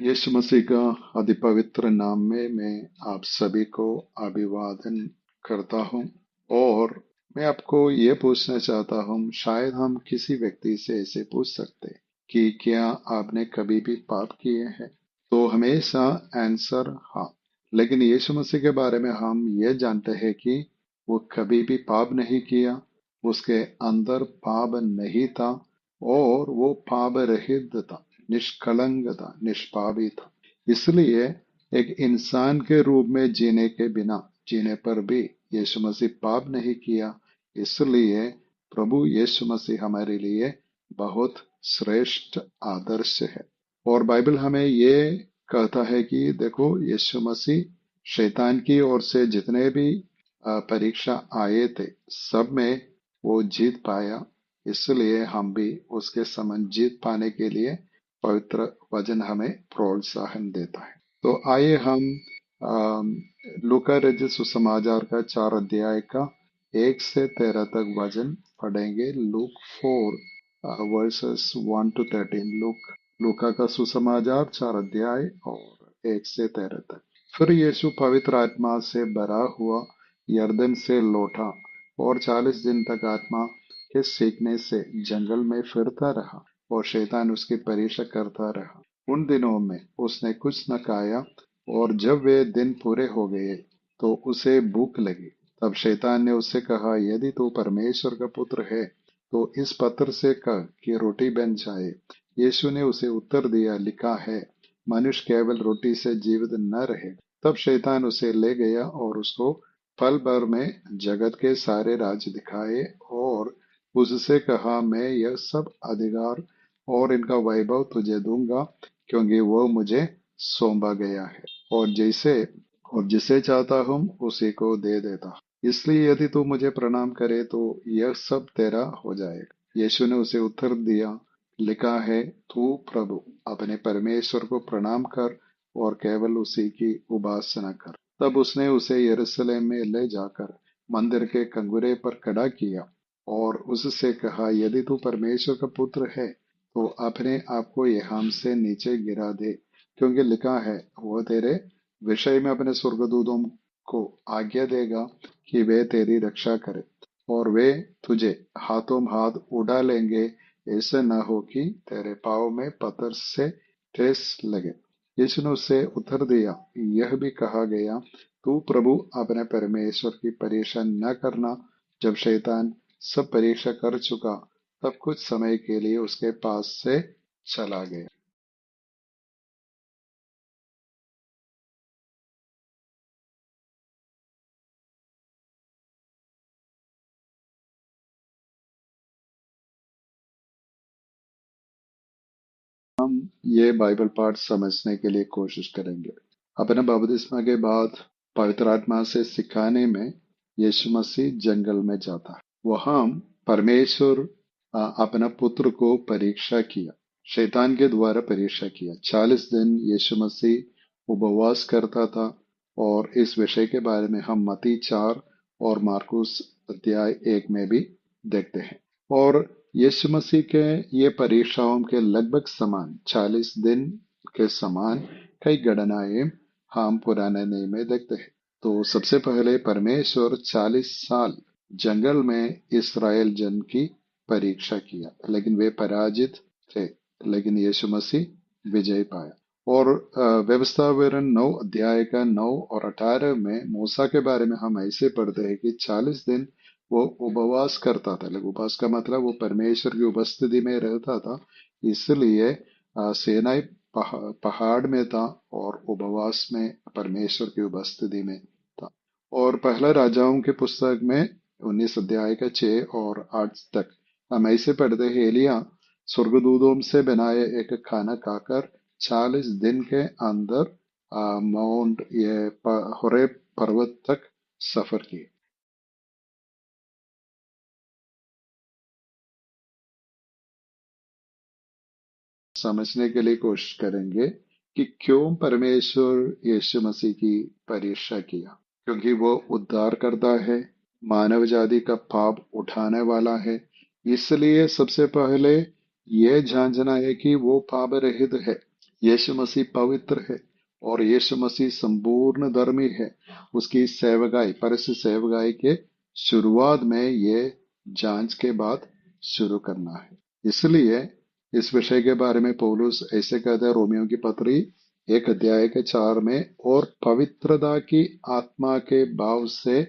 यीशु मसीह का अति पवित्र नाम में मैं आप सभी को अभिवादन करता हूं। और मैं आपको ये पूछना चाहता हूं, शायद हम किसी व्यक्ति से ऐसे पूछ सकते कि क्या आपने कभी भी पाप किए हैं? तो हमेशा आंसर हाँ। लेकिन यीशु मसीह के बारे में हम ये जानते हैं कि वो कभी भी पाप नहीं किया, उसके अंदर पाप नहीं था और वो पाप रहित था, निष्कलंक था, निष्पापी था। इसलिए एक इंसान के रूप में जीने के बिना जीने पर भी यीशु मसीह पाप नहीं किया। इसलिए प्रभु यीशु मसीह हमारे लिए बहुत श्रेष्ठ आदर्श है। और बाइबल हमें ये कहता है कि देखो, यीशु मसीह शैतान की ओर से जितने भी परीक्षा आए थे, सब में वो जीत पाया। इसलिए हम भी उसके समान जीत पाने के लिए पवित्र वचन हमें प्रोत्साहन देता है। तो आइए हम अम, लूका रचित सुसमाचार का 4 अध्याय का 1 से 13 तक वचन पढ़ेंगे। Look 4 versus 1 to 13। लूका का सुसमाचार 4 अध्याय और 1 से 13 तक। फिर यीशु पवित्र आत्मा से भरा हुआ यरदन से लौटा और 40 दिन तक आत्मा के सीखने से जंगल में फिरता रहा और शैतान उसकी परीक्षा करता रहा। उन दिनों में उसने कुछ न खाया और जब वे दिन पूरे हो गए तो उसे भूख लगी। तब शैतान ने उससे कहा, यदि तू परमेश्वर का पुत्र है तो इस पत्थर से कह कि रोटी बन जाए। यीशु ने उसे उत्तर दिया, लिखा है, मनुष्य केवल रोटी से जीवित न रहे। तब शैतान उसे ले गया और उसको पल भर में जगत के सारे राज्य दिखाए और उससे कहा, मैं यह सब अधिकार और इनका वैभव तुझे दूंगा, क्योंकि वो मुझे सौंपा गया है और जिसे चाहता हूँ उसी को दे देता। इसलिए यदि तू मुझे प्रणाम करे तो यह सब तेरा हो जाएगा। यीशु ने उसे उत्तर दिया, लिखा है, तू प्रभु अपने परमेश्वर को प्रणाम कर और केवल उसी की उपासना कर। तब उसने उसे यरूशलेम में ले जाकर मंदिर के कंगुरे पर खड़ा किया और उससे कहा, यदि तू परमेश्वर का पुत्र है तो अपने आप को यहाँ से नीचे गिरा दे, क्योंकि लिखा है, वो तेरे विषय में अपने स्वर्गदूतों को आज्ञा देगा कि वे तेरी रक्षा करें और वे तुझे हाथों हाथ उड़ा लेंगे, ऐसे न हो कि तेरे पाँव में पत्थर से ठेस लगे। यीशु ने उससे उत्तर दिया, यह भी कहा गया, तू प्रभु अपने परमेश्वर की परीक्षा न करना। जब शैतान सब परीक्षा कर चुका तब कुछ समय के लिए उसके पास से चला गया। हम ये बाइबल पाठ समझने के लिए कोशिश करेंगे। अपने बपतिस्मा के बाद पवित्र आत्मा से सिखाने में यीशु मसीह जंगल में जाता है। वहां परमेश्वर अपना पुत्र को परीक्षा किया, शैतान के द्वारा परीक्षा किया। 40 दिन यीशु मसीह उपवास करता था और इस विषय के बारे में हम मत्ती 4 और मार्कुस अध्याय 1 में भी देखते हैं। और यीशु मसीह के ये परीक्षाओं के लगभग समान 40 दिन के समान कई गणनाएं हम पुराने नियम में देखते हैं। तो सबसे पहले परमेश्वर 40 साल जंगल में इसराइल जन की परीक्षा किया, लेकिन वे पराजित थे। लेकिन यीशु मसीह विजय पाया। और व्यवस्था विवरण 9 अध्याय का 9 और 18 में मूसा के बारे में हम ऐसे पढ़ते हैं कि 40 दिन वो उपवास करता था। लेकिन उपवास का मतलब वो परमेश्वर की उपस्थिति में रहता था। इसलिए सीनाई पहाड़ में था और उपवास में परमेश्वर की उपस्थिति में था। और पहला राजाओं की पुस्तक में 19 अध्याय का 6 और 8 तक हम ऐसे पढ़ते हैं, एलिया स्वर्गदूतों से बनाए एक खाना खाकर 40 दिन के अंदर माउंट होरेब पर्वत तक सफर किए। समझने के लिए कोशिश करेंगे कि क्यों परमेश्वर यीशु मसीह की परीक्षा किया। क्योंकि वो उद्धार करता है, मानव जाति का पाप उठाने वाला है। इसलिए सबसे पहले ये जांचना है कि वो पाप रहित है। यीशु मसीह पवित्र है और यीशु मसीह संपूर्ण धर्मी है। उसकी सेवकाई, परस्पर सेवकाई के शुरुआत में ये जांच के बाद शुरू करना है। इसलिए इस विषय के बारे में पौलुस ऐसे कहते हैं रोमियो की पत्री 1 अध्याय के 4 में, और पवित्रता की आत्मा के भाव से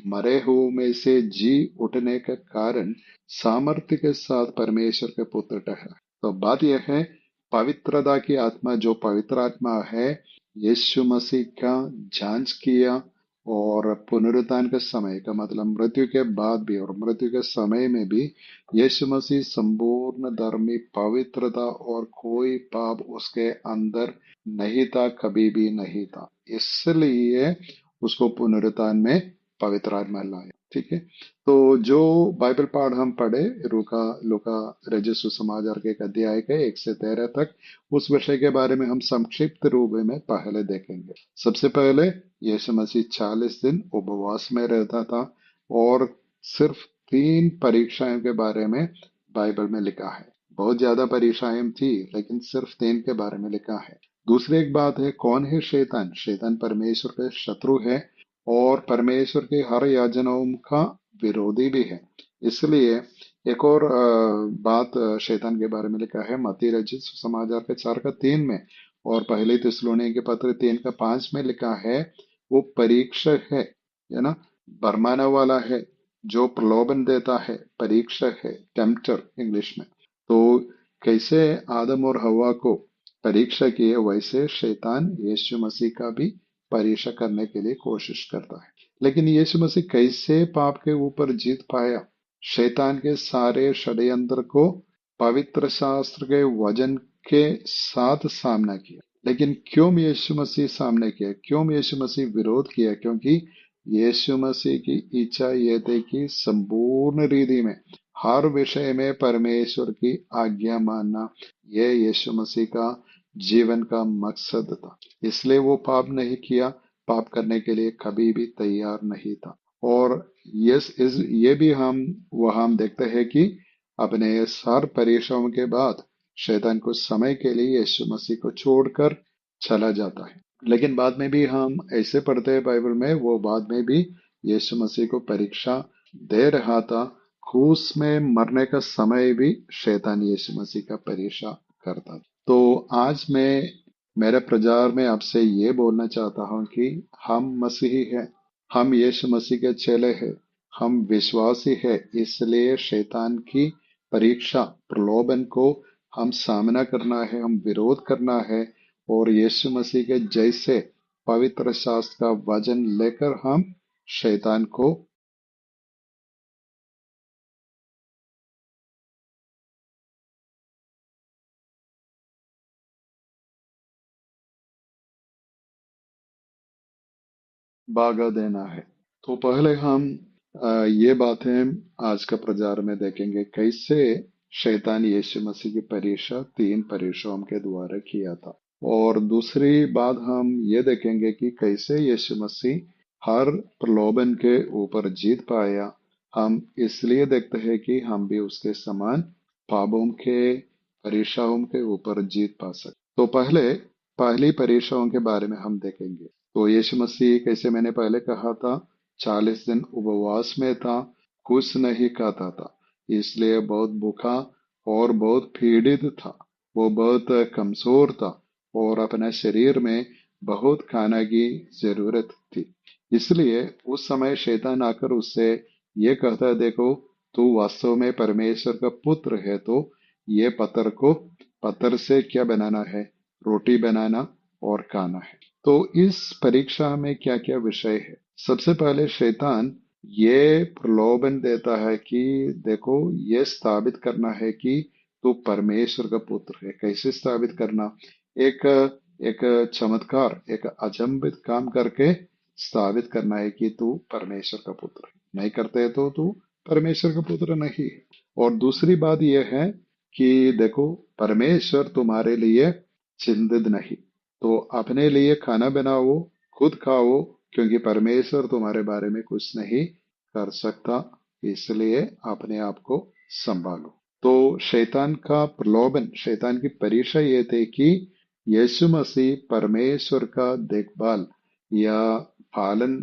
मरे हुए में से जी उठने के कारण सामर्थ्य के साथ परमेश्वर के पुत्र ठहरा। तो बात यह है, पवित्रता की आत्मा, जो पवित्र आत्मा है, यीशु मसीह का जांच किया, और पुनरुत्थान के समय का मतलब मृत्यु के बाद भी और मृत्यु के समय में भी यीशु मसीह संपूर्ण धर्मी, पवित्रता और कोई पाप उसके अंदर नहीं था, कभी भी नहीं था। इसलिए उसको पुनरुत्थान में पवित्र आत्मा लाया। ठीक है। तो जो बाइबल पाठ हम पढ़े, लूका लूका रचित सुसमाचार के 1 अध्याय के 1 से 13 तक, उस विषय के बारे में हम संक्षिप्त रूप में पहले देखेंगे। सबसे पहले यीशु मसीह 40 दिन उपवास में रहता था, और सिर्फ 3 परीक्षाओं के बारे में बाइबल में लिखा है। बहुत ज्यादा परीक्षाएं थी, लेकिन सिर्फ 3 के बारे में लिखा है। दूसरी एक बात है, कौन है शैतान? शैतान परमेश्वर के शत्रु है और परमेश्वर के हर याजनाओं का विरोधी भी है। इसलिए एक और बात शैतान के बारे में लिखा है मत्ती रचित सुसमाचार के 4 का 3 में, और पहले थिस्सलुनीके के पत्र 3 का 5 में लिखा है, वो परीक्षक है ना, भरमाने वाला है, जो प्रलोभन देता है, परीक्षक है, टेम्पटर इंग्लिश में। तो कैसे आदम और हवा को परीक्षा किए, वैसे शैतान यीशु मसीह का भी परीक्षा करने के लिए कोशिश करता है। लेकिन यीशु मसीह कैसे पाप के ऊपर जीत पाया? शैतान के सारे षड्यंत्र को पवित्र शास्त्र के वचन के साथ सामना किया। लेकिन क्यों यीशु मसीह सामने किया? क्यों यीशु मसीह विरोध किया? क्योंकि यीशु मसीह की इच्छा ये थी कि संपूर्ण रीति में, हर विषय में परमेश्वर की आज्ञा मानना, ये यीशु मसीह का जीवन का मकसद था। इसलिए वो पाप नहीं किया, पाप करने के लिए कभी भी तैयार नहीं था। और ये भी हम देखते हैं कि अपने हर परीक्षाओं के बाद शैतान कुछ समय के लिए यीशु मसीह को छोड़कर चला जाता है। लेकिन बाद में भी हम ऐसे पढ़ते हैं बाइबल में, वो बाद में भी यीशु मसीह को परीक्षा दे रहा था। क्रूस में मरने का समय भी शैतान यीशु मसीह का परीक्षा करता था। तो आज मैं मेरे प्रचार में आपसे ये बोलना चाहता हूँ कि हम मसीही हैं, हम यीशु मसीह के चेले हैं, हम विश्वासी हैं। इसलिए शैतान की परीक्षा, प्रलोभन को हम सामना करना है, हम विरोध करना है, और यीशु मसीह के जैसे पवित्र शास्त्र का वचन लेकर हम शैतान को भागा देना है। तो पहले हम ये बातें आज का प्रचार में देखेंगे, कैसे शैतान यीशु मसीह की परीक्षा 3 परीक्षाओं के द्वारा किया था। और दूसरी बात हम ये देखेंगे कि कैसे यीशु मसीह हर प्रलोभन के ऊपर जीत पाया। हम इसलिए देखते हैं कि हम भी उसके समान पापों के परीक्षाओं के ऊपर जीत पा सकते। तो पहले पहली परीक्षाओं के बारे में हम देखेंगे। तो यीशु मसीह, कैसे मैंने पहले कहा था, 40 दिन उपवास में था, कुछ नहीं खाता था, इसलिए बहुत भूखा और बहुत पीड़ित था। वो बहुत कमजोर था और अपने शरीर में बहुत खाना की जरूरत थी। इसलिए उस समय शैतान आकर उससे ये कहता है, देखो, तू वास्तव में परमेश्वर का पुत्र है, तो ये पत्थर से क्या बनाना है? रोटी बनाना और खाना है। तो इस परीक्षा में क्या क्या विषय है? सबसे पहले शैतान ये प्रलोभन देता है कि देखो, ये स्थापित करना है कि तू परमेश्वर का पुत्र है। कैसे स्थापित करना? एक एक चमत्कार, एक अचंभित काम करके स्थापित करना है कि तू परमेश्वर का पुत्र है। नहीं करते तो तू परमेश्वर का पुत्र नहीं है। और दूसरी बात यह है कि देखो, परमेश्वर तुम्हारे लिए चिंतित नहीं, तो अपने लिए खाना बनाओ, खुद खाओ, क्योंकि परमेश्वर तुम्हारे बारे में कुछ नहीं कर सकता। इसलिए अपने आप को संभालो। तो शैतान का प्रलोभन, शैतान की परीक्षा ये थे कि यीशु मसीह परमेश्वर का देखभाल या पालन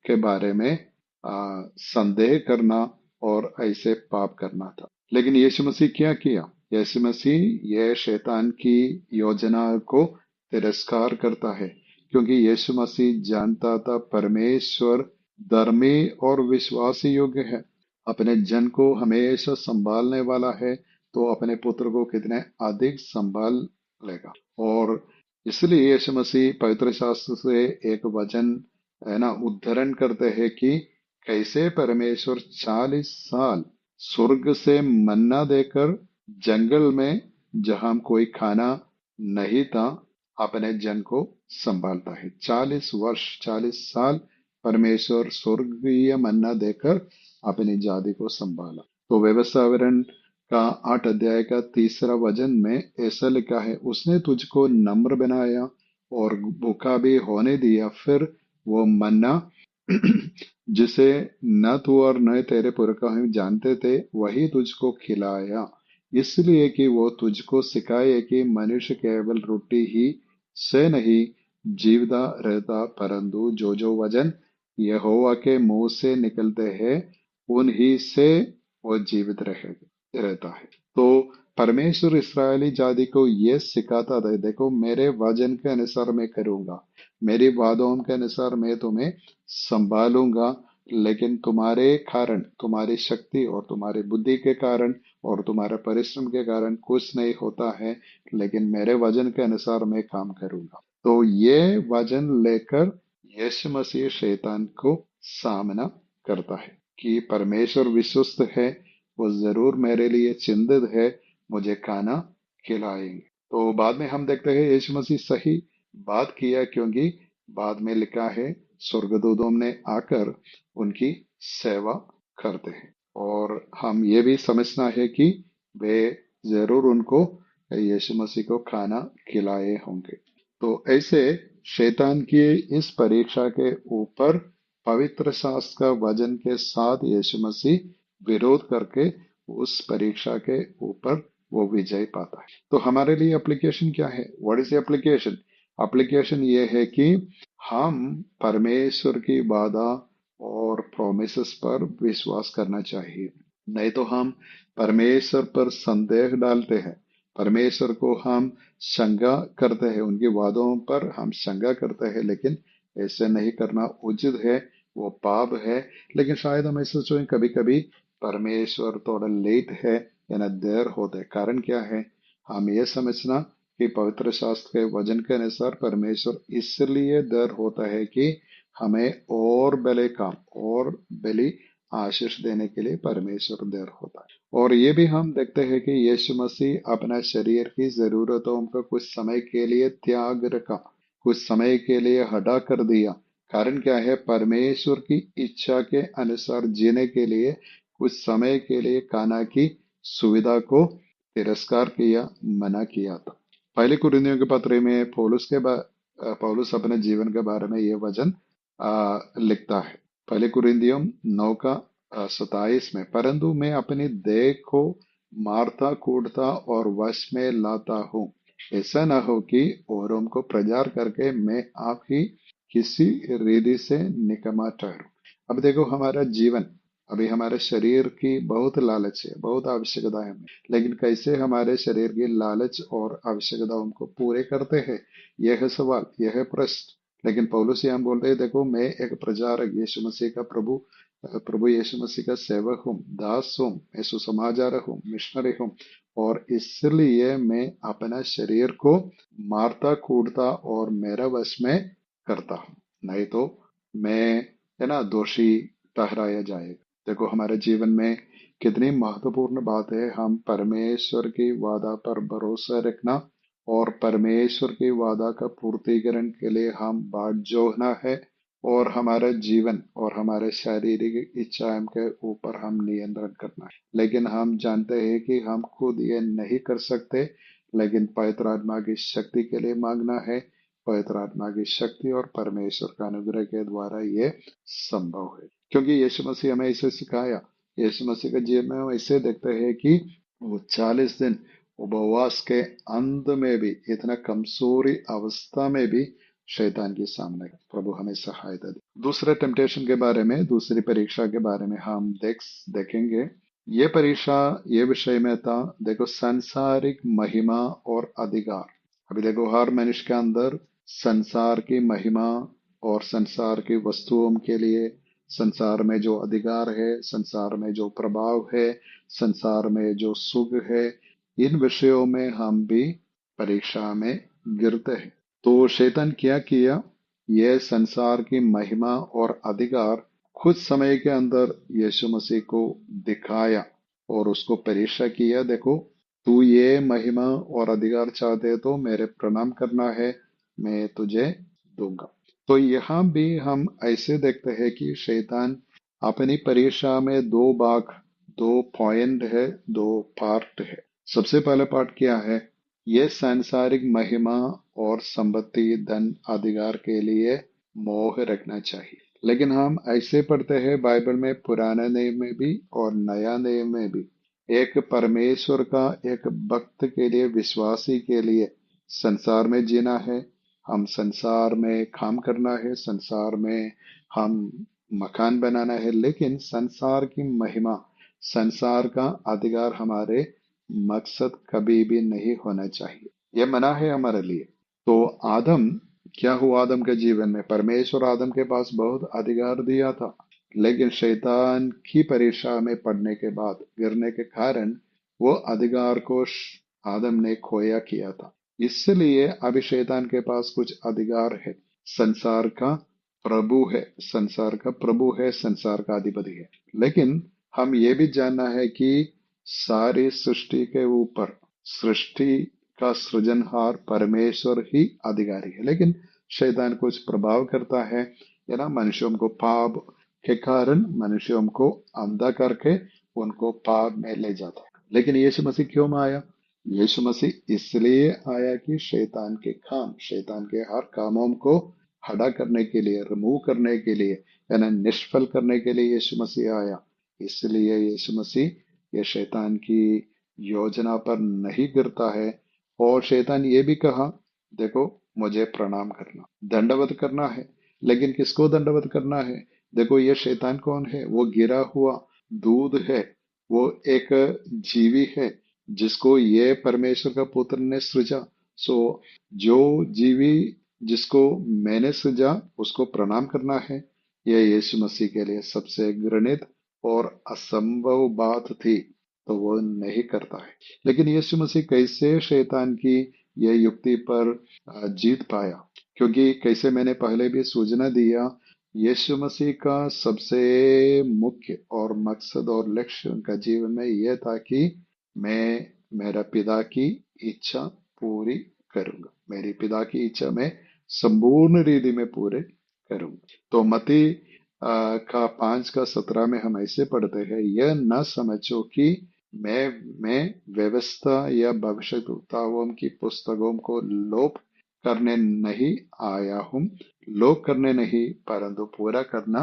के बारे में संदेह करना और ऐसे पाप करना था। लेकिन यीशु मसीह क्या किया? यीशु मसीह यह शैतान की योजना को तिरस्कार करता है, क्योंकि यीशु मसीह जानता था परमेश्वर धर्मी और विश्वास योग्य है, अपने जन को हमेशा संभालने वाला है, तो अपने पुत्र को कितने अधिक संभाल लेगा। और इसलिए यीशु मसीह पवित्र शास्त्र से एक वचन है ना उद्धरण करते हैं कि कैसे परमेश्वर 40 साल स्वर्ग से मन्ना देकर जंगल में, जहां कोई खाना नहीं था, अपने जन को संभालता है। 40 वर्ष, 40 साल परमेश्वर स्वर्गीय मन्ना देकर अपनी जाति को संभाला। तो व्यवस्थावरण का 8 अध्याय का 3 वचन में ऐसा लिखा है, उसने तुझको नम्र बनाया और भूखा भी होने दिया, फिर वो मन्ना जिसे न तू और न तेरे पुरखा जानते थे, वही तुझको खिलाया, इसलिए कि वो तुझको सिखाए कि मनुष्य केवल रोटी ही से नहीं जीवता रहता, परंतु जो जो वचन यहोवा के मुंह से निकलते हैं उन्हीं से वो जीवित रहता है। तो परमेश्वर इस्राएली जाति को ये सिखाता था, देखो मेरे वचन के अनुसार मैं करूंगा, मेरी वादों के अनुसार मैं तुम्हें संभालूंगा, लेकिन तुम्हारे कारण, तुम्हारी शक्ति और तुम्हारी बुद्धि के कारण और तुम्हारे परिश्रम के कारण कुछ नहीं होता है, लेकिन मेरे वचन के अनुसार मैं काम करूंगा। तो ये वचन लेकर यीशु मसीह शैतान को सामना करता है कि परमेश्वर विश्वस्त है, वो जरूर मेरे लिए चिंतित है, मुझे खाना खिलाएंगे। तो बाद में हम देखते हैं यीशु मसीह सही बात किया, क्योंकि बाद में लिखा है स्वर्गदूतों ने आकर उनकी सेवा करते हैं, और हम ये भी समझना है कि वे जरूर उनको, यीशु मसीह को खाना खिलाए होंगे। तो ऐसे शैतान की इस परीक्षा के ऊपर पवित्र शास्त्र का वचन के साथ यीशु मसीह विरोध करके उस परीक्षा के ऊपर वो विजय पाता है। तो हमारे लिए एप्लीकेशन क्या है? What is application? एप्लीकेशन ये है कि हम परमेश्वर की वादा और प्रोमिसेस पर विश्वास करना चाहिए। नहीं तो हम परमेश्वर पर संदेह डालते हैं, परमेश्वर को हम शंका करते हैं, उनके वादों पर हम शंका करते हैं, लेकिन ऐसे नहीं करना उचित है, वो पाप है। लेकिन शायद हम ऐसा सोचें कभी कभी परमेश्वर थोड़ा लेट है या ना देर होता है। कारण क्या है? हम ये समझना कि पवित्र शास्त्र के वचन के अनुसार परमेश्वर इसलिए देर होता है कि हमें और भले काम और भली आशीष देने के लिए परमेश्वर देर होता है। और ये भी हम देखते हैं कि यीशु मसीह अपना शरीर की जरूरतों का कुछ समय के लिए त्याग रखा, कुछ समय के लिए हटा कर दिया। कारण क्या है? परमेश्वर की इच्छा के अनुसार जीने के लिए कुछ समय के लिए खाना की सुविधा को तिरस्कार किया, मना किया था। पहले कुरिन्थियों के पत्र में पौलुस अपने जीवन के बारे में ये वचन लिखता है। पहले कुरिन्थियों 9 का 27 में, परंतु मैं अपनी देह को मारता कूटता और वश में लाता हूँ, ऐसा न हो कि औरों को प्रचार करके मैं आप ही किसी रीति से निकम्मा ठहरूं। अब देखो हमारा जीवन, अभी हमारे शरीर की बहुत लालच है, बहुत आवश्यकता है हमें, लेकिन कैसे हमारे शरीर की लालच और आवश्यकताओं को पूरे करते हैं, यह है सवाल, यह है प्रश्न। लेकिन पौलुस यहाँ बोल रहे हैं, देखो मैं एक प्रचारक, यीशु मसीह का प्रभु यीशु मसीह का सेवक हूँ, दास हूँ, मैं सुसमाचारक हूँ, मिशनरी हूँ, और इसलिए मैं अपना शरीर को मारता कूटता और मेरा वश में करता हूँ, नहीं तो मैं, है ना, दोषी ठहराया जाएगा। देखो हमारे जीवन में कितनी महत्वपूर्ण बात है, हम परमेश्वर की वादा पर भरोसा रखना और परमेश्वर की वादा का पूर्तिकरण के लिए हम बाट जोहना है, और हमारा जीवन और हमारे शारीरिक इच्छाओं के ऊपर हम नियंत्रण करना है। लेकिन हम जानते हैं कि हम खुद ये नहीं कर सकते, लेकिन पवित्र आत्मा की शक्ति के लिए मांगना है। पवित्र आत्मा की शक्ति और परमेश्वर का अनुग्रह के द्वारा ये संभव है, क्योंकि यीशु मसीह हमें इसे सिखाया। यीशु मसीह के जीवन में हम इसे देखते हैं कि वो 40 दिन उपवास के अंत में भी, इतना कमजोरी अवस्था में भी शैतान के सामने प्रभु हमें सहायता दे। दूसरे टेम्पटेशन के बारे में, दूसरी परीक्षा के बारे में हम देखेंगे। ये परीक्षा ये विषय में था, देखो, सांसारिक महिमा और अधिकार। अभी देखो, हर मनुष्य के अंदर संसार की महिमा और संसार की वस्तुओं के लिए, संसार में जो अधिकार है, संसार में जो प्रभाव है, संसार में जो सुख है, इन विषयों में हम भी परीक्षा में गिरते हैं। तो शैतान क्या किया, यह संसार की महिमा और अधिकार कुछ समय के अंदर यीशु मसीह को दिखाया और उसको परीक्षा किया। देखो, तू ये महिमा और अधिकार चाहते तो मेरे प्रणाम करना है, मैं तुझे दूंगा। तो यहाँ भी हम ऐसे देखते हैं कि शैतान अपनी परीक्षा में दो भाग, दो पॉइंट है, दो पार्ट है। सबसे पहला पार्ट क्या है, ये सांसारिक महिमा और संपत्ति, धन, अधिकार के लिए मोह रखना चाहिए। लेकिन हम ऐसे पढ़ते हैं बाइबल में, पुराने नियम में भी और नया नियम में भी, एक परमेश्वर का एक भक्त के लिए, विश्वासी के लिए संसार में जीना है, हम संसार में काम करना है, संसार में हम मकान बनाना है, लेकिन संसार की महिमा, संसार का अधिकार हमारे मकसद कभी भी नहीं होना चाहिए। यह मना है हमारे लिए। तो आदम, क्या हुआ आदम के जीवन में, परमेश्वर आदम के पास बहुत अधिकार दिया था, लेकिन शैतान की परीक्षा में पड़ने के बाद, गिरने के कारण, वो अधिकार को आदम ने खोया किया था। इसलिए अभी शैतान के पास कुछ अधिकार है, संसार का प्रभु है, संसार का प्रभु है, संसार का अधिपति है। लेकिन हम ये भी जानना है कि सारी सृष्टि के ऊपर, सृष्टि का सृजनहार परमेश्वर ही अधिकारी है, लेकिन शैतान कुछ प्रभाव करता है, मनुष्यों को पाप के कारण मनुष्यों को अंधा करके उनको पाप में ले जाता है। लेकिन यीशु मसीह क्यों आया? यीशु मसीह इसलिए आया कि शैतान के काम, शैतान के हर कामों को हटा करने के लिए, रिमूव करने के लिए, निष्फल करने के लिए यीशु मसीह आया। इसलिए यीशु मसीह ये शैतान की योजना पर नहीं गिरता है। और शैतान ये भी कहा, देखो, मुझे प्रणाम करना, दंडवत करना है। लेकिन किसको दंडवत करना है? देखो, ये शैतान कौन है? वो गिरा हुआ दूध है, वो एक जीवी है जिसको ये परमेश्वर का पुत्र ने सृजा। सो जो जीवी जिसको मैंने सृजा, उसको प्रणाम करना है। यह यीशु मसीह के लिए सबसे घृणित और असंभव बात थी, तो वो नहीं करता है। लेकिन यीशु मसीह कैसे शैतान की यह युक्ति पर जीत पाया? क्योंकि कैसे मैंने पहले भी सूचना दिया, यीशु मसीह का सबसे मुख्य और मकसद और लक्ष्य उनका जीवन में यह था कि मैं मेरा पिता की इच्छा पूरी करूंगा, मेरी पिता की इच्छा मैं संपूर्ण रीति में पूरे करूंगा। तो मती का 5:17 में हम ऐसे पढ़ते हैं, यह न समझो कि मैं व्यवस्था या भविष्यद्वक्ताओं की पुस्तकों को लोप करने नहीं आया हूँ, लोप करने नहीं परंतु पूरा करना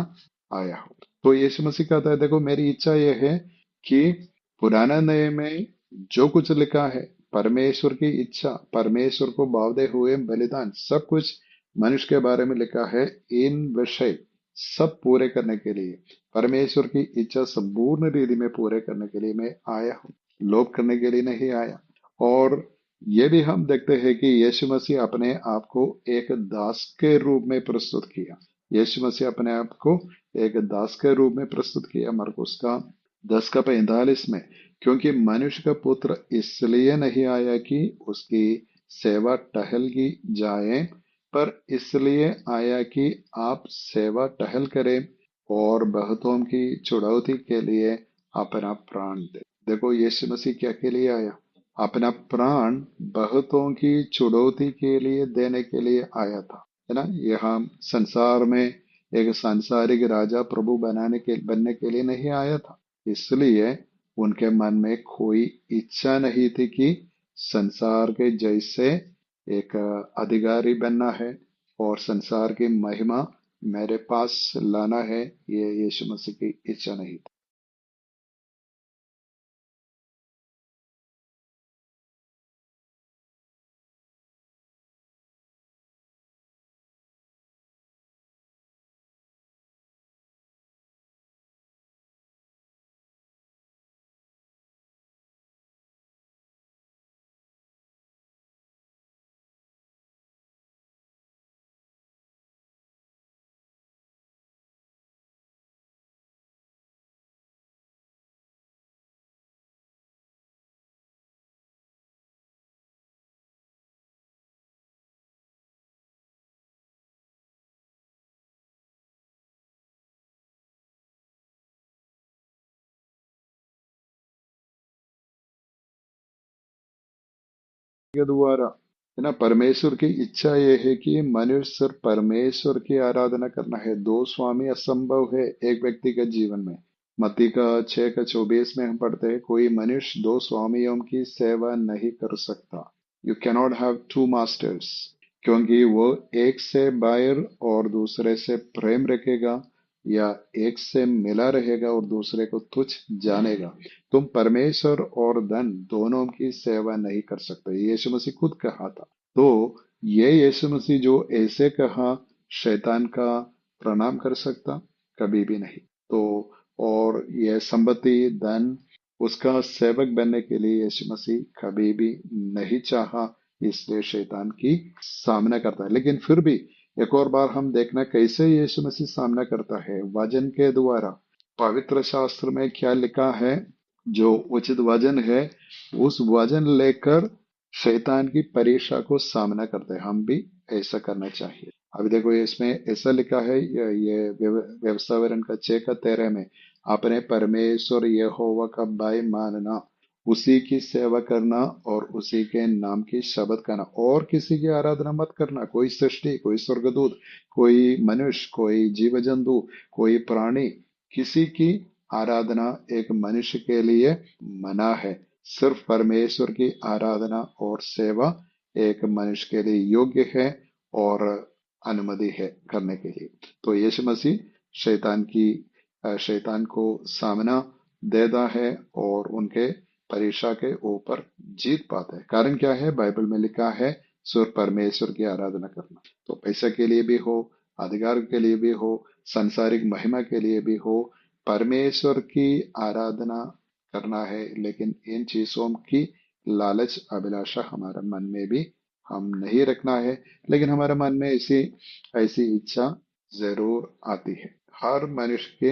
आया हूँ। तो यीशु मसीह कहता है, देखो, मेरी इच्छा यह है कि पुराना नए में जो कुछ लिखा है, परमेश्वर की इच्छा, परमेश्वर को भावते हुए बलिदान, सब कुछ मनुष्य के बारे में लिखा है। इन विषय सब पूरे करने के लिए, परमेश्वर की इच्छा संपूर्ण रीति में पूरे करने के लिए मैं आया हूँ, लोभ करने के लिए नहीं आया। और ये भी हम देखते हैं कि यीशु मसीह अपने आप को एक दास के रूप में प्रस्तुत किया। यीशु मसीह अपने आप को एक दास के रूप में प्रस्तुत किया, मरकुस का 10:45 में, क्योंकि मनुष्य का पुत्र इसलिए नहीं आया कि उसकी सेवा टहल की जाए, पर इसलिए आया कि आप सेवा टहल करें और बहुतों की छुड़ौती के लिए अपना प्राण दे। देखो, यीशु मसीह क्या के लिए आया? अपना प्राण बहुतों की छुड़ौती के लिए देने के लिए आया था, है ना। यहाँ संसार में एक सांसारिक राजा प्रभु बनने के लिए नहीं आया था। इसलिए उनके मन में कोई इच्छा नहीं थी कि संसार के जैसे एक अधिकारी बनना है और संसार की महिमा मेरे पास लाना है। ये यीशु मसीह की इच्छा नहीं थी। के द्वारा, है ना। परमेश्वर की इच्छा ये है कि मनुष्य सिर्फ परमेश्वर की आराधना करना है। दो स्वामी असंभव है एक व्यक्ति के जीवन में। मत्ती का 6 का 24 में हम पढ़ते हैं, कोई मनुष्य दो स्वामियों की सेवा नहीं कर सकता। You cannot have two masters, क्योंकि वो एक से बैर और दूसरे से प्रेम रखेगा, या एक से मिला रहेगा और दूसरे को तुच्छ जानेगा। तुम परमेश्वर और धन दोनों की सेवा नहीं कर सकते, यीशु मसीह खुद कहा था। तो ये यीशु मसीह जो ऐसे कहा, शैतान का प्रणाम कर सकता? कभी भी नहीं। तो और ये संपत्ति, धन, उसका सेवक बनने के लिए यीशु मसीह कभी भी नहीं चाहा, इसलिए शैतान की सामना करता है। लेकिन फिर भी एक और बार हम देखना कैसे यीशु मसीह सामना करता है, वचन के द्वारा। पवित्र शास्त्र में क्या लिखा है? जो उचित वजन है, उस वजन लेकर शैतान की परीक्षा को सामना करते हैं। हम भी ऐसा करना चाहिए। अभी देखो इसमें ऐसा लिखा है, ये व्यवसाय का 6 का 13 में, अपने परमेश्वर यहोवा का भय मानना, उसी की सेवा करना और उसी के नाम की शब्द करना, और किसी की आराधना मत करना। कोई सृष्टि, कोई स्वर्गदूत, कोई मनुष्य, कोई जीव जंतु, कोई प्राणी, किसी की आराधना एक मनुष्य के लिए मना है। सिर्फ परमेश्वर की आराधना और सेवा एक मनुष्य के लिए योग्य है और अनुमति है करने के लिए। तो यीशु मसीह शैतान को सामना देता है और उनके परीक्षा के ऊपर जीत पाता है। कारण क्या है? बाइबल में लिखा है, सिर्फ परमेश्वर की आराधना करना। तो पैसा के लिए भी हो, अधिकार के लिए भी हो, सांसारिक महिमा के लिए भी हो, परमेश्वर की आराधना करना है। लेकिन इन चीजों की लालच, अभिलाषा हमारे मन में भी हम नहीं रखना है। लेकिन हमारे मन में ऐसी ऐसी इच्छा जरूर आती है। हर मनुष्य के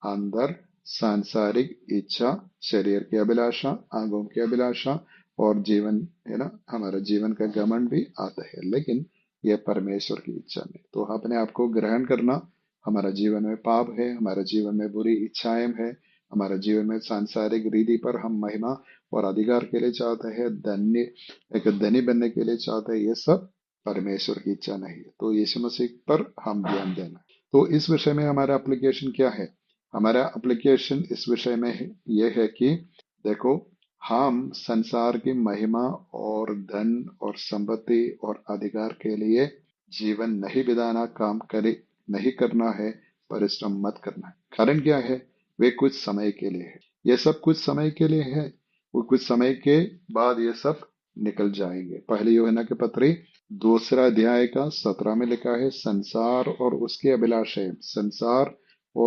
अंदर सांसारिक इच्छा, शरीर की अभिलाषा, आंखों की अभिलाषा और जीवन, है ना, हमारा जीवन का घमंड भी आता है। लेकिन यह परमेश्वर की इच्छा नहीं। तो अपने आप को ग्रहण करना, हमारा जीवन में पाप है, हमारे जीवन में बुरी इच्छाएं है, हमारे जीवन में सांसारिक रीति पर हम महिमा और अधिकार के लिए चाहते हैं, धन्य एक धनी बनने के लिए चाहते हैं, ये सब परमेश्वर की इच्छा नहीं है। तो यीशु मसीह पर हम ध्यान देना। तो इस विषय में हमारा एप्लीकेशन क्या है? हमारा एप्लीकेशन इस विषय में यह है कि देखो, हम संसार की महिमा और धन और संपत्ति और अधिकार के लिए जीवन नहीं बिताना, काम करे नहीं करना है, परिश्रम मत करना है। कारण क्या है? वे कुछ समय के लिए है। ये सब कुछ समय के लिए है। वो कुछ समय के बाद ये सब निकल जाएंगे। पहली यूहन्ना के पत्री 2 अध्याय का 17 में लिखा है, संसार और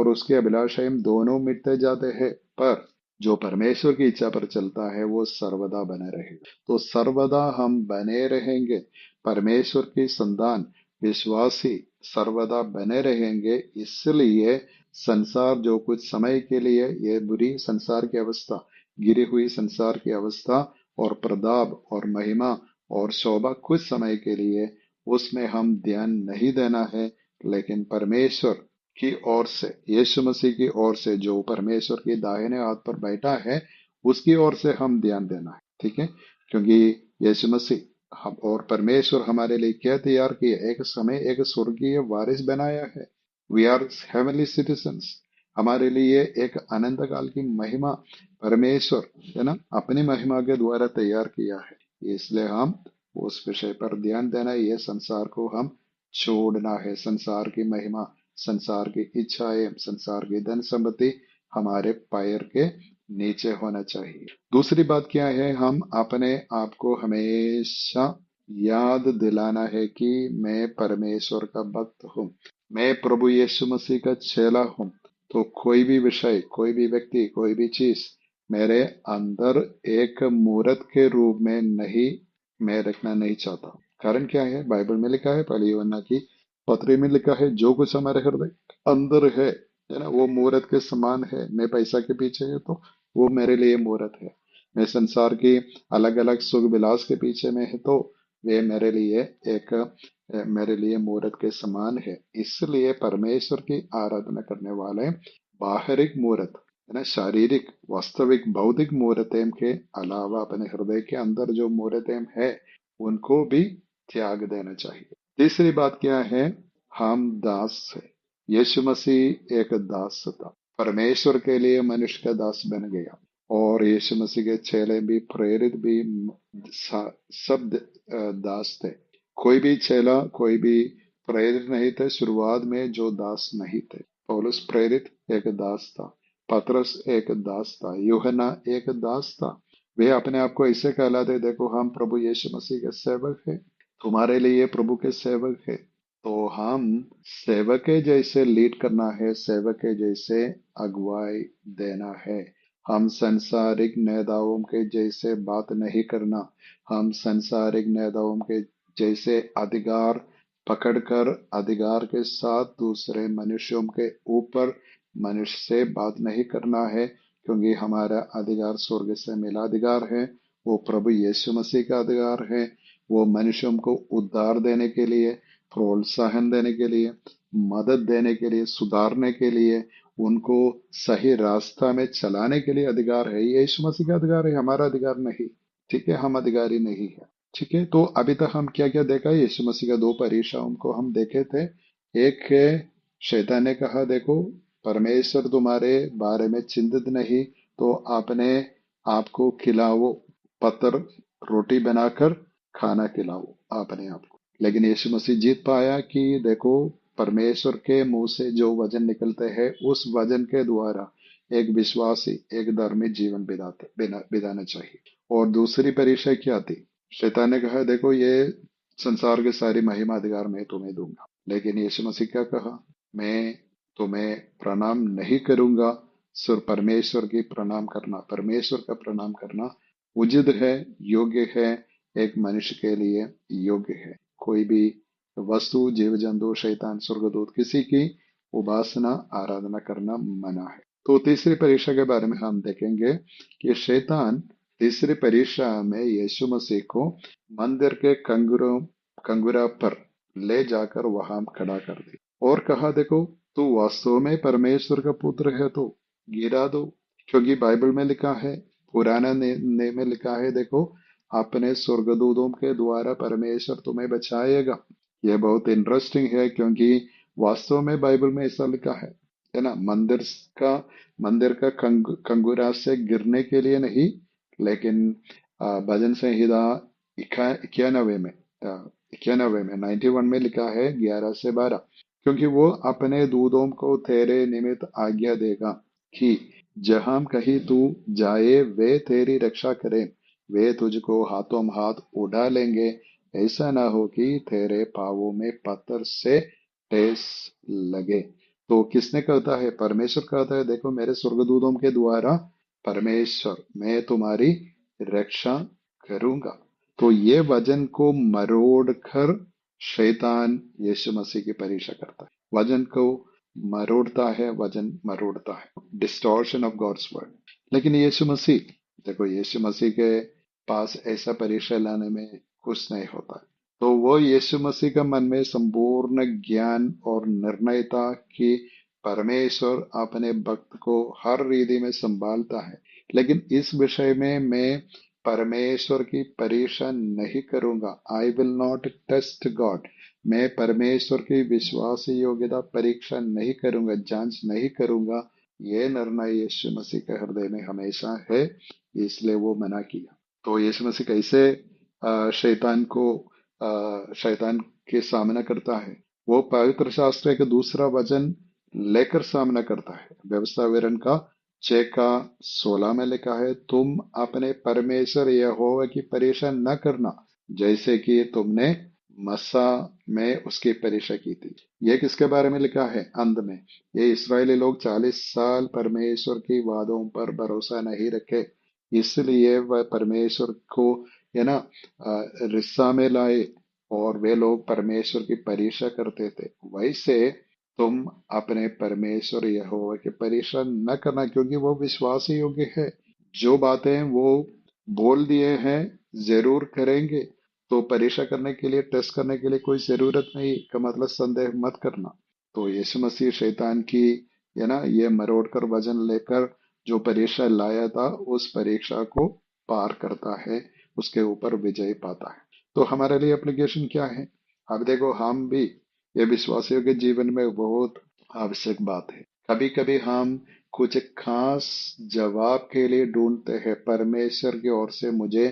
उसके अभिलाषाएं दोनों मिटते जाते हैं, पर जो परमेश्वर की इच्छा पर चलता है वो सर्वदा बने रहेगा। तो सर्वदा हम बने रहेंगे। परमेश्वर की संतान, विश्वासी सर्वदा बने रहेंगे। इसलिए संसार जो कुछ समय के लिए, ये बुरी संसार की अवस्था, गिरी हुई संसार की अवस्था और प्रताप और महिमा और शोभा कुछ समय के लिए, उसमें हम ध्यान नहीं देना है। लेकिन परमेश्वर की ओर से, यीशु मसीह की ओर से, जो परमेश्वर के दाहिने हाथ पर बैठा है, उसकी ओर से हम ध्यान देना है। ठीक है? क्योंकि यीशु मसीह हम और परमेश्वर हमारे लिए क्या तैयार किया? एक समय एक स्वर्गीय वारिस बनाया है। We are heavenly citizens. हमारे लिए एक अनंत काल की महिमा परमेश्वर, है ना, अपनी महिमा के द्वारा तैयार किया है। इसलिए हम उस विषय पर ध्यान देना है। ये संसार को हम छोड़ना है। संसार की महिमा, संसार की इच्छाएं, संसार की धन संपत्ति हमारे पैर के नीचे होना चाहिए। दूसरी बात क्या है? हम अपने आप को हमेशा याद दिलाना है कि मैं परमेश्वर का भक्त हूँ, मैं प्रभु यीशु मसीह का चेला हूँ। तो कोई भी विषय, कोई भी व्यक्ति, कोई भी चीज मेरे अंदर एक मूर्त के रूप में नहीं, मैं रखना नहीं चाहता। कारण क्या है? बाइबल में लिखा है, पहली यूहन्ना की पत्री में लिखा है, जो कुछ हमारे हृदय अंदर है ना, वो मूर्त के समान है। मैं पैसा के पीछे है तो वो मेरे लिए मूर्त है। मैं संसार की अलग अलग सुख विलास के पीछे में है तो वे मेरे लिए मूर्त के समान है। इसलिए परमेश्वर की आराधना करने वाले बाहरिक मूर्त, है ना, शारीरिक, वास्तविक, भौतिक मूर्तें के अलावा अपने हृदय के अंदर जो मूर्तें है, उनको भी त्याग देना चाहिए। तीसरी बात क्या है? हम दास है। यीशु मसीह एक दास था, परमेश्वर के लिए मनुष्य का दास बन गया। और यीशु मसीह के चेले भी, प्रेरित भी सब दास थे। कोई भी चेला, कोई भी प्रेरित नहीं थे शुरुआत में जो दास नहीं थे। पौलुस प्रेरित एक दास था, पतरस एक दास था, यूहन्ना एक दास था। वे अपने आप को ऐसे कहलाते, देखो हम प्रभु यीशु मसीह के सेवक हैं, तुम्हारे लिए प्रभु के सेवक है। तो हम सेवक के जैसे लीड करना है, सेवक के जैसे अगुवाई देना है। हम संसारिक नेताओं के जैसे बात नहीं करना। हम संसारिक नेताओं के जैसे अधिकार पकड़कर अधिकार के साथ दूसरे मनुष्यों के ऊपर मनुष्य से बात नहीं करना है, क्योंकि हमारा अधिकार स्वर्ग से मिला अधिकार है। वो प्रभु यीशु मसीह का अधिकार है। वो मनुष्यों को उद्धार देने के लिए, प्रोत्साहन देने के लिए, मदद देने के लिए, सुधारने के लिए, उनको सही रास्ता में चलाने के लिए अधिकार है। ये यीशु मसीह का अधिकार है, हमारा अधिकार नहीं। ठीक है, हम अधिकारी नहीं है। ठीक है, तो अभी तक हम क्या क्या देखा? यीशु मसीह का दो परीक्षाओं को हम देखे थे। एक है, शैतान ने कहा, देखो परमेश्वर तुम्हारे बारे में चिंतित नहीं, तो आपने आपको खिलाओ, पत्थर रोटी बनाकर खाना खिलाओ अपने आप को। लेकिन यीशु मसीह जीत पाया कि देखो, परमेश्वर के मुंह से जो वचन निकलते हैं उस वचन के द्वारा एक विश्वासी, एक धर्मी जीवन बिताना चाहिए। और दूसरी परीक्षा क्या थी? शैतान ने कहा, देखो ये संसार के सारी महिमा अधिकार मैं तुम्हें दूंगा। लेकिन यीशु मसीह क्या कहा? मैं तुम्हें प्रणाम नहीं करूंगा। सिर्फ परमेश्वर की प्रणाम करना, परमेश्वर का प्रणाम करना उचित है, योग्य है, एक मनुष्य के लिए योग्य है। कोई भी वस्तु, जीव जंतु, शैतान, स्वर्गदूत, किसी की उपासना आराधना करना मना है। तो तीसरी परीक्षा के बारे में हम देखेंगे कि शैतान तीसरी परीक्षा में यीशु मसीह को मंदिर के कंगुरा पर ले जाकर वहां खड़ा कर दिया और कहा, देखो तू वास्तव में परमेश्वर का पुत्र है तो गिरा दो, क्योंकि बाइबल में लिखा है, पुराना नियम में लिखा है, देखो अपने स्वर्गदूतों के द्वारा परमेश्वर तुम्हें बचाएगा। यह बहुत इंटरेस्टिंग है, क्योंकि वास्तव में बाइबल में ऐसा लिखा है ना? का कंगुरा से गिरने के लिए नहीं, लेकिन भजन संहिता 91 में, 91 में लिखा है 11 से 12, क्योंकि वो अपने दूतों को तेरे निमित्त आज्ञा देगा कि जहां कहीं तू जाए वे तेरी रक्षा करें। वे तुझको हाथों हाथ उड़ा लेंगे, ऐसा ना हो कि तेरे पाँवों में पत्थर से ठेस लगे। तो किसने कहता है? परमेश्वर कहता है, देखो मेरे स्वर्गदूतों के द्वारा परमेश्वर, मैं तुम्हारी रक्षा करूंगा। तो ये वचन को मरोड़ कर शैतान यीशु मसीह की परीक्षा करता है, वचन को मरोड़ता है, वचन मरोड़ता है, डिस्टॉर्शन ऑफ गॉड्स वर्ड। लेकिन यीशु मसीह, देखो यीशु मसीह के पास ऐसा परीक्षा लाने में कुछ नहीं होता। तो वो यीशु मसीह का मन में संपूर्ण ज्ञान और निर्णय था कि परमेश्वर अपने भक्त को हर रीति में संभालता है। लेकिन इस विषय में मैं परमेश्वर की परीक्षा नहीं करूंगा। I will not test God. मैं परमेश्वर की विश्वास योग्यता परीक्षा नहीं करूंगा, जांच नहीं करूंगा। ये निर्णय यीशु मसीह के हृदय में हमेशा है, इसलिए वो मना किया। तो यीशु मसीह कैसे शैतान के सामना करता है? वो पवित्र शास्त्र के दूसरा वचन लेकर सामना करता है। व्यवस्था विवरण का 6 का 16 में लिखा है, तुम अपने परमेश्वर यहोवा की परीक्षा न करना, जैसे कि तुमने मस्सा में उसकी परीक्षा की थी। ये किसके बारे में लिखा है? अंत में ये इस्राएली लोग 40 साल परमेश्वर की वादों पर भरोसा नहीं रखे, इसलिए वह परमेश्वर को, है ना, रिस्सा में लाए और वे लोग परमेश्वर की परीक्षा करते थे। वैसे तुम अपने परमेश्वर यहोवा की परीक्षा न करना, क्योंकि वो विश्वास योग्य है। जो बातें वो बोल दिए हैं जरूर करेंगे। तो परीक्षा करने के लिए, टेस्ट करने के लिए कोई जरूरत नहीं, का मतलब संदेह मत करना। तो यीशु मसीह शैतान की, है ना, ये मरोड़ कर वजन लेकर जो परीक्षा लाया था, उस परीक्षा को पार करता है, उसके ऊपर विजय पाता है। तो हमारे लिए एप्लीकेशन क्या है? अब देखो, हम भी ये विश्वासियों के जीवन में बहुत आवश्यक बात है। कभी कभी हम कुछ खास जवाब के लिए ढूंढते हैं। परमेश्वर की ओर से मुझे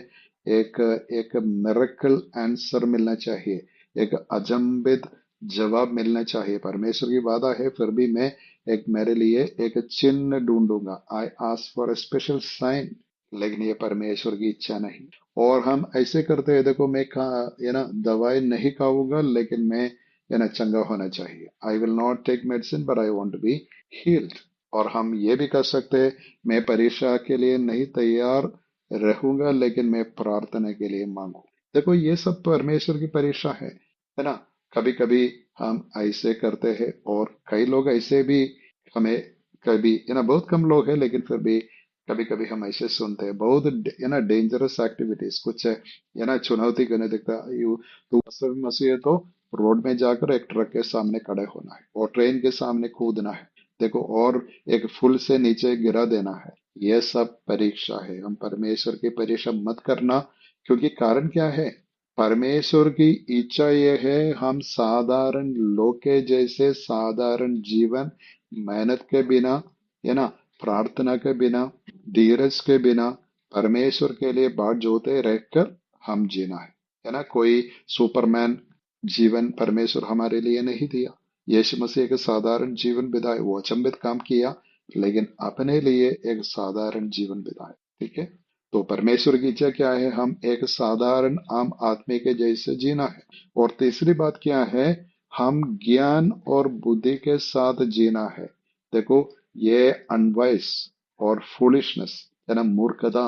एक एक मिरेकल आंसर मिलना चाहिए, एक अचंभित जवाब मिलना चाहिए। परमेश्वर की वादा है, फिर भी मैं एक मेरे लिए एक चिन्ह ढूंढूंगा। I ask for a special sign. लेकिन ये परमेश्वर की इच्छा नहीं। और हम ऐसे करते हैं, देखो मैं खा ये ना दवाई नहीं खाऊंगा, लेकिन मैं ये ना चंगा होना चाहिए। I will not take medicine but I want to be healed. और हम ये भी कर सकते हैं, मैं परीक्षा के लिए नहीं तैयार रहूंगा, लेकिन मैं प्रार्थना के लिए मांगू। देखो, ये सब परमेश्वर की परीक्षा है ना। कभी कभी हम ऐसे करते हैं, और कई लोग ऐसे भी हमें, कभी बहुत कम लोग हैं, लेकिन फिर भी कभी कभी हम ऐसे सुनते हैं बहुत डेंजरस एक्टिविटीज कुछ है, चुनौती करने दिखता है। यू तो वास्तव में मसीह है तो रोड में जाकर एक ट्रक के सामने खड़े होना है, और ट्रेन के सामने कूदना है, देखो, और एक पुल से नीचे गिरा देना है। यह सब परीक्षा है। हम परमेश्वर की परीक्षा मत करना। क्योंकि कारण क्या है? परमेश्वर की इच्छा यह है, हम साधारण लोग के जैसे साधारण जीवन, मेहनत के बिना, है ना, प्रार्थना के बिना, धीरज के बिना, परमेश्वर के लिए बाट जोते रहकर हम जीना है ना। कोई सुपरमैन जीवन परमेश्वर हमारे लिए नहीं दिया। यीशु मसीह एक साधारण जीवन बिताए, वो अचंभित काम किया, लेकिन अपने लिए एक साधारण जीवन बिताए। ठीक है। तो परमेश्वर की इच्छा क्या है? हम एक साधारण आम आदमी के जैसे जीना है। और तीसरी बात क्या है? हम ज्ञान और बुद्धि के साथ जीना है। देखो, ये अनवाइस और फूलिशनेस, मूर्खता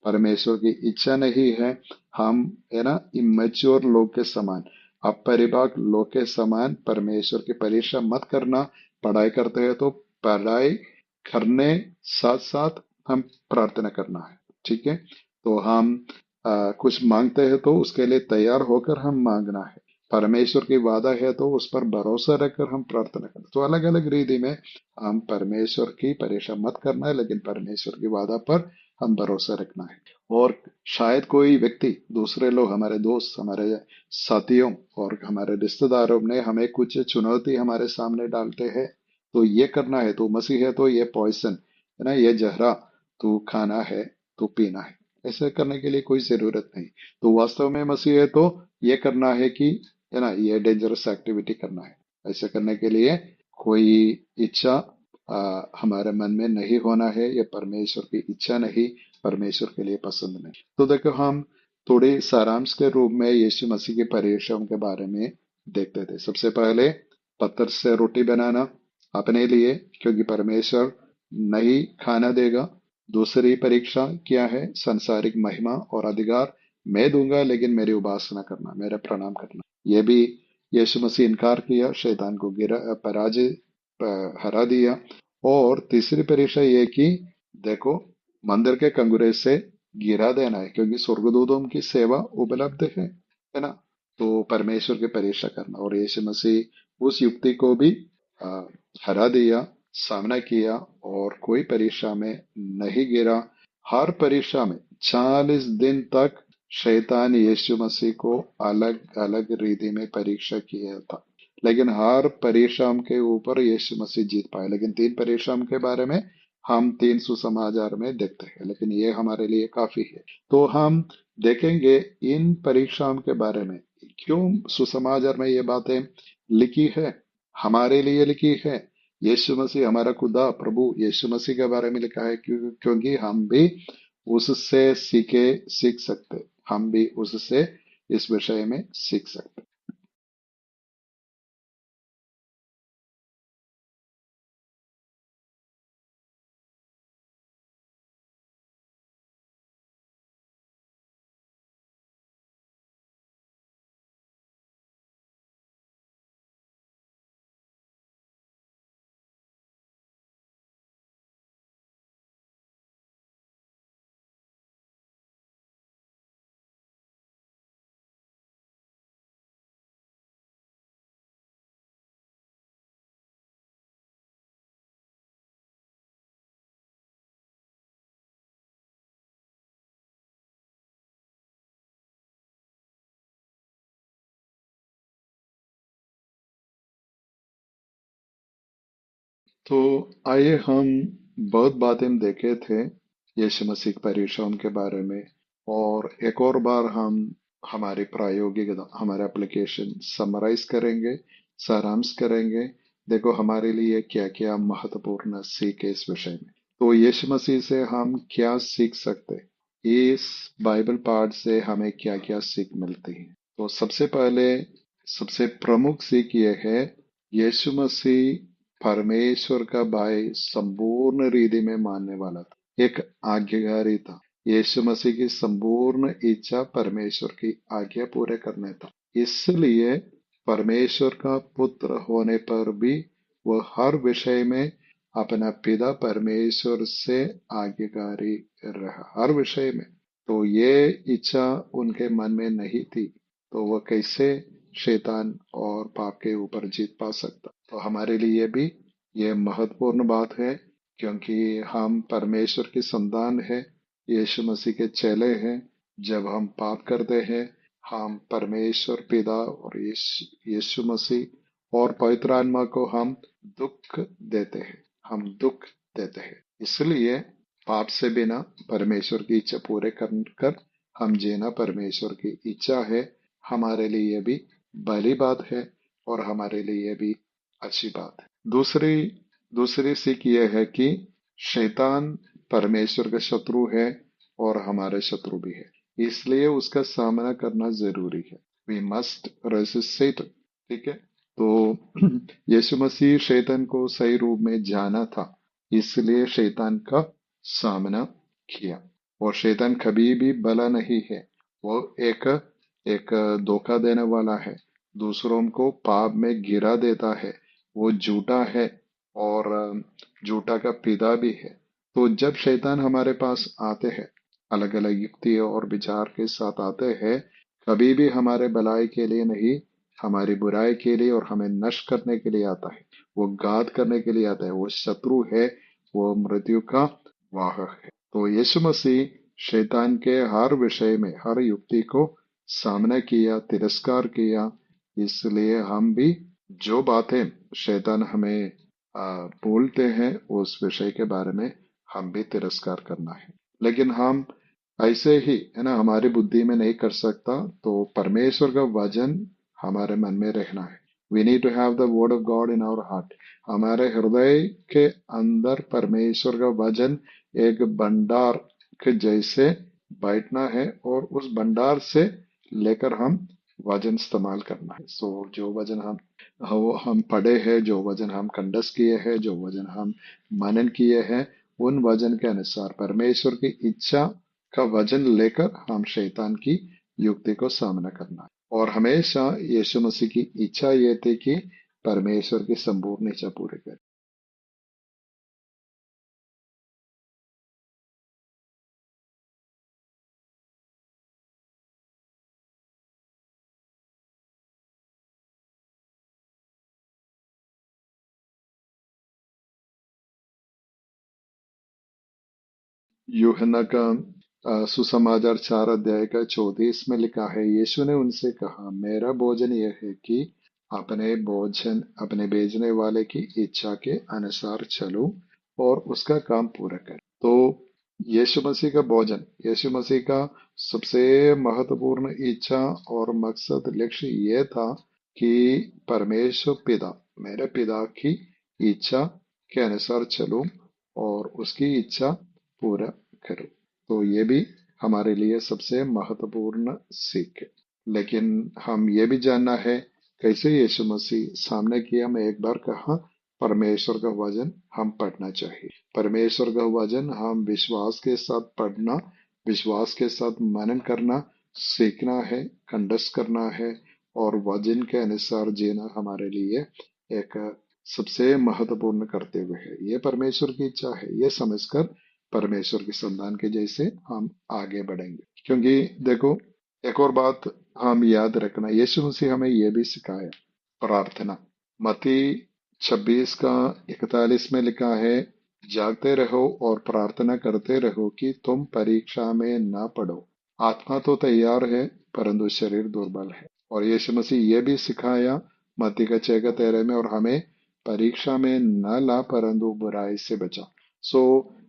परमेश्वर की इच्छा नहीं है। हम इमेच्योर लोग के समान, अपरिपक्व लोग के समान परमेश्वर की परीक्षा मत करना। पढ़ाई करते हैं तो पढ़ाई करने साथ साथ हम प्रार्थना करना है। ठीक है। तो हम कुछ मांगते हैं तो उसके लिए तैयार होकर हम मांगना है। परमेश्वर की वादा है तो उस पर भरोसा रखकर हम प्रार्थना करें। तो अलग अलग रीति में हम परमेश्वर की परीक्षा मत करना है, लेकिन परमेश्वर की वादा पर हम भरोसा रखना है। और शायद कोई व्यक्ति, दूसरे लोग, हमारे दोस्त, हमारे साथियों और हमारे रिश्तेदारों ने हमें कुछ चुनौती हमारे सामने डालते हैं, तो ये करना है, तो मसीह है तो ये पॉइजन है ना, ये जहरा तू खाना है, तू पीना है। ऐसे करने के लिए कोई जरूरत नहीं। तो वास्तव में मसीह है तो ये करना है कि, है ना, ये डेंजरस एक्टिविटी करना है। ऐसे करने के लिए कोई इच्छा हमारे मन में नहीं होना है। ये परमेश्वर की इच्छा नहीं, परमेश्वर के लिए पसंद नहीं। तो देखो, हम थोड़े सारांश के रूप में यीशु मसीह के परीक्षाओं के बारे में देखते थे। सबसे पहले, पत्थर से रोटी बनाना अपने लिए, क्योंकि परमेश्वर नहीं खाना देगा। दूसरी परीक्षा क्या है? संसारिक महिमा और अधिकार मैं दूंगा, लेकिन मेरी उपासना करना, मेरा प्रणाम करना। ये भी यीशु मसीह इनकार किया, शैतान को गिरा, पराजय, हरा दिया। और तीसरी परीक्षा ये कि देखो, मंदिर के कंगुरे से गिरा देना है, क्योंकि स्वर्गदूतों की सेवा उपलब्ध है ना। तो परमेश्वर की परीक्षा करना, और यीशु मसीह उस युक्ति को भी अ, हरा दिया, सामना किया, और कोई परीक्षा में नहीं गिरा। हर परीक्षा में 40 दिन तक शैतान यीशु मसीह को अलग अलग रीति में परीक्षा किया था, लेकिन हर परीक्षा के ऊपर यीशु मसीह जीत पाए। लेकिन 3 परीक्षा के बारे में हम 3 सुसमाचार में देखते हैं, लेकिन ये हमारे लिए काफी है। तो हम देखेंगे इन परीक्षाओं के बारे में, क्यों सुसमाचार में ये बातें लिखी है, हमारे लिए लिखी है। यीशु मसीह, हमारा खुदा प्रभु यीशु मसीह के बारे में लिखा है, क्योंकि हम भी उससे सीख सकते, हम भी उससे इस विषय में सीख सकते। तो आइए हम बहुत बातें देखे थे यीशु मसीह की परीक्षाओं के बारे में, और एक और बार हम हमारी प्रायोगिक हमारे एप्लीकेशन समराइज करेंगे, सारांश करेंगे। देखो हमारे लिए क्या क्या महत्वपूर्ण सीख है इस विषय में। तो यीशु मसीह से हम क्या सीख सकते हैं, इस बाइबल पाठ से हमें क्या क्या सीख मिलती है। तो सबसे पहले सबसे प्रमुख सीख ये है, यीशु मसीह परमेश्वर का भाई संपूर्ण रीति में मानने वाला था, एक आज्ञाकारी था। यीशु मसीह की संपूर्ण इच्छा परमेश्वर की आज्ञा पूरे करने था। इसलिए परमेश्वर का पुत्र होने पर भी वह हर विषय में अपना पिता परमेश्वर से आज्ञाकारी रहा, हर विषय में। तो ये इच्छा उनके मन में नहीं थी, तो वह कैसे शैतान और पाप के ऊपर जीत पा सकता। तो हमारे लिए भी ये महत्वपूर्ण बात है, क्योंकि हम परमेश्वर की संतान है, यीशु मसीह के चेले हैं। जब हम पाप करते हैं, हम परमेश्वर पिता और यीशु मसीह और पवित्र आत्मा को हम दुख देते हैं, हम दुख देते हैं। इसलिए पाप से बिना परमेश्वर की इच्छा पूरे कर हम जीना परमेश्वर की इच्छा है, हमारे लिए भी भली बात है और हमारे लिए भी अच्छी बात है। दूसरी दूसरी सीख यह है कि शैतान परमेश्वर का शत्रु है और हमारे शत्रु भी है, इसलिए उसका सामना करना जरूरी है। We must resist Satan. ठीक है। तो यीशु मसीह शैतान को सही रूप में जाना था, इसलिए शैतान का सामना किया। और शैतान कभी भी भला नहीं है, वो एक एक धोखा देने वाला है, दूसरों को पाप में गिरा देता है, वो झूठा है और झूठा का पिता भी है। तो जब शैतान हमारे पास आते हैं, अलग अलग युक्ति और विचार के साथ आते हैं, कभी भी हमारे भलाई के लिए नहीं, हमारी बुराई के लिए और हमें नष्ट करने के लिए आता है। वो घात करने के लिए आता है, वो शत्रु है, वो मृत्यु का वाहक है। तो यीशु मसीह शैतान के हर विषय में हर युक्ति को सामना किया, तिरस्कार किया। इसलिए हम भी जो बातें शैतान हमें बोलते हैं, उस विषय के बारे में हम भी तिरस्कार करना है। लेकिन हम ऐसे ही है ना, हमारी बुद्धि में नहीं कर सकता। तो परमेश्वर का वचन हमारे मन में रहना है। We need to have the word of God in our heart. हमारे हृदय के अंदर परमेश्वर का वचन एक भंडार के जैसे बैठना है, और उस भंडार से लेकर हम वचन इस्तेमाल करना है। सो जो वचन वो हम पढ़े हैं, जो वचन हम कंडस किए हैं, जो वचन हम मनन किए हैं, उन वचन के अनुसार परमेश्वर की इच्छा का वचन लेकर हम शैतान की युक्ति को सामना करना है। और हमेशा यीशु मसीह की इच्छा ये थी कि परमेश्वर की संपूर्ण इच्छा पूरी करे। यूहन्ना का सुसमाचार 4 अध्याय का 34 में लिखा है, यीशु ने उनसे कहा, मेरा भोजन यह है कि अपने भेजने वाले की इच्छा के अनुसार चलूं और उसका काम पूरा करूं। तो यीशु मसीह का भोजन, यीशु मसीह का सबसे महत्वपूर्ण इच्छा और मकसद लक्ष्य यह था कि परमेश्वर पिता, मेरे पिता की इच्छा के अनुसार चलूं और उसकी इच्छा पूरा करो। तो ये भी हमारे लिए सबसे महत्वपूर्ण सीख है। लेकिन हम ये भी जानना है कैसे यीशु मसीह सामने किया। मैं एक बार कहा, परमेश्वर का वचन हम पढ़ना चाहिए। परमेश्वर का वचन हम विश्वास के साथ पढ़ना, विश्वास के साथ मनन करना सीखना है, कंडस करना है, और वचन के अनुसार जीना हमारे लिए एक सबसे महत्वपूर्ण कर्तव्य है। ये परमेश्वर की इच्छा है, ये समझकर परमेश्वर की संतान के जैसे हम आगे बढ़ेंगे। क्योंकि देखो, एक और बात हम याद रखना, यीशु मसीह हमें यह भी सिखाया, प्रार्थना। मत्ती 26 का 41 में लिखा है, जागते रहो और प्रार्थना करते रहो कि तुम परीक्षा में ना पड़ो। आत्मा तो तैयार है परंतु शरीर दुर्बल है। और यीशु मसीह ये भी सिखाया मत्ती का 6 का 13 में, और हमें परीक्षा में न ला परंतु बुराई से बचा। सो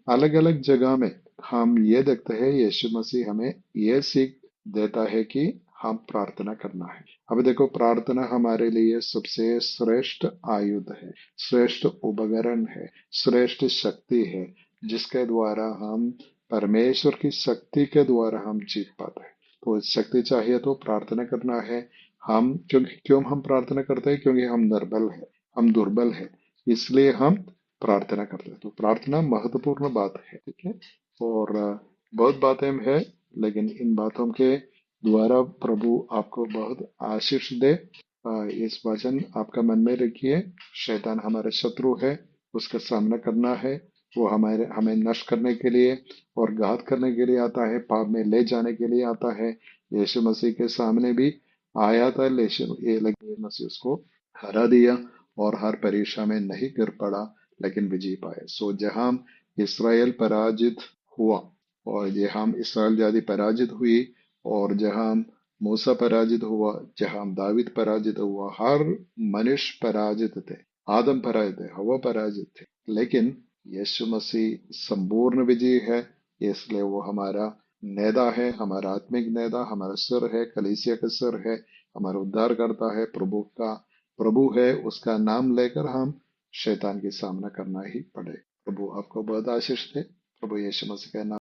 अलग अलग जगह में हम ये देखते हैं यीशु मसीह हमें ये सीख देता है कि हम प्रार्थना करना है। अब देखो, प्रार्थना हमारे लिए सबसे श्रेष्ठ आयुध है, श्रेष्ठ उपकरण है, श्रेष्ठ शक्ति है, जिसके द्वारा हम परमेश्वर की शक्ति के द्वारा हम जीत पाते हैं। तो शक्ति चाहिए तो प्रार्थना करना है। हम क्यों हम प्रार्थना करते हैं? क्योंकि हम निर्बल है, हम दुर्बल है, इसलिए हम प्रार्थना करते हैं। तो प्रार्थना महत्वपूर्ण बात है, ठीक है। और बहुत बातें हैं, लेकिन इन बातों के द्वारा प्रभु आपको बहुत आशीष दे। इस वचन आपका मन में रखिए। शैतान हमारे शत्रु है, उसका सामना करना है। वो हमारे हमें नष्ट करने के लिए और घात करने के लिए आता है, पाप में ले जाने के लिए आता है। यीशु मसीह के सामने भी आया था, लेकिन यीशु मसीह उसको हरा दिया और हर परीक्षा में नहीं गिर पड़ा, लेकिन विजय पाए। सो जहां इसराइल पराजित हुआ और जहां इसराइल जाति पराजित हुई और जहां मूसा पराजित हुआ, जहां दाविद पराजित हुआ, हर मनुष्य पराजित थे। आदम पराजित थे, हवा पराजित थे, लेकिन यीशु मसीह संपूर्ण विजयी है। इसलिए वो हमारा नेता है, हमारा आत्मिक नेता, हमारा सिर है, कलीसिया का सिर है, हमारा उद्धार करता है, प्रभु है। उसका नाम लेकर हम शैतान की सामना करना ही पड़े। प्रभु आपको बहुत आशीष दे। प्रभु यीशु मसीह का नाम